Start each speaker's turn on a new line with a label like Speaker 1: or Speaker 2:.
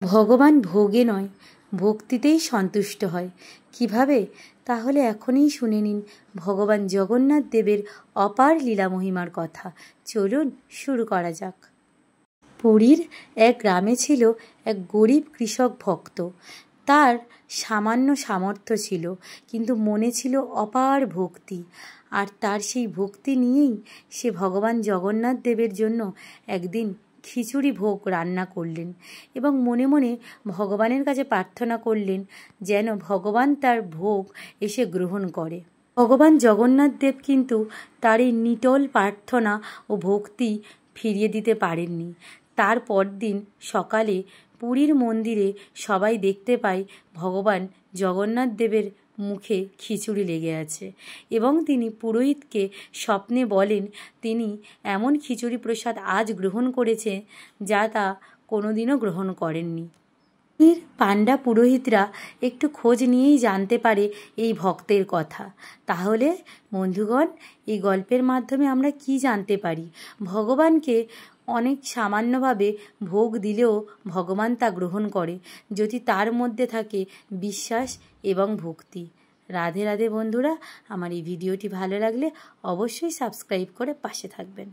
Speaker 1: ভগবান ভোগে নয়, ভক্তিতেই সন্তুষ্ট হয়। কিভাবে? তাহলে এখনই শুনে নিন ভগবান জগন্নাথ দেবের অপার লীলা মহিমার কথা। চলুন শুরু করা যাক। পুরীর এক গ্রামে ছিল এক গরিব কৃষক ভক্ত। তার সামান্য সামর্থ্য ছিল, কিন্তু মনে ছিল অপার ভক্তি। আর তার সেই ভক্তি নিয়েই সে ভগবান জগন্নাথ দেবের জন্য একদিন খিচুড়ি ভোগ রান্না করলেন এবং মনে মনে ভগবানের কাছে প্রার্থনা করলেন যেন ভগবান তার ভোগ এসে গ্রহণ করে। ভগবান জগন্নাথ দেব কিন্তু তার এই নিটল প্রার্থনা ও ভক্তি ফিরিয়ে দিতে পারেননি। তার পরদিন সকালে পুরীর মন্দিরে সবাই দেখতে পায় ভগবান জগন্নাথ দেবের মুখে খিচুড়ি লেগে আছে এবং তিনি পুরোহিতকে স্বপ্নে বলেন তিনি এমন খিচুড়ি প্রসাদ আজ গ্রহণ করেছে যা তা কোনোদিনও গ্রহণ করেননি। পাণ্ডা পুরোহিতরা একটু খোঁজ নিয়েই জানতে পারে এই ভক্তের কথা। তাহলে বন্ধুগণ, এই গল্পের মাধ্যমে আমরা কি জানতে পারি? ভগবানকে অনেক সামান্যভাবে ভোগ দিলেও ভগবান তা গ্রহণ করে, যদি তার মধ্যে থাকে বিশ্বাস এবং ভক্তি। রাধে রাধে বন্ধুরা, আমার এই ভিডিওটি ভালো লাগলে অবশ্যই সাবস্ক্রাইব করে পাশে থাকবেন।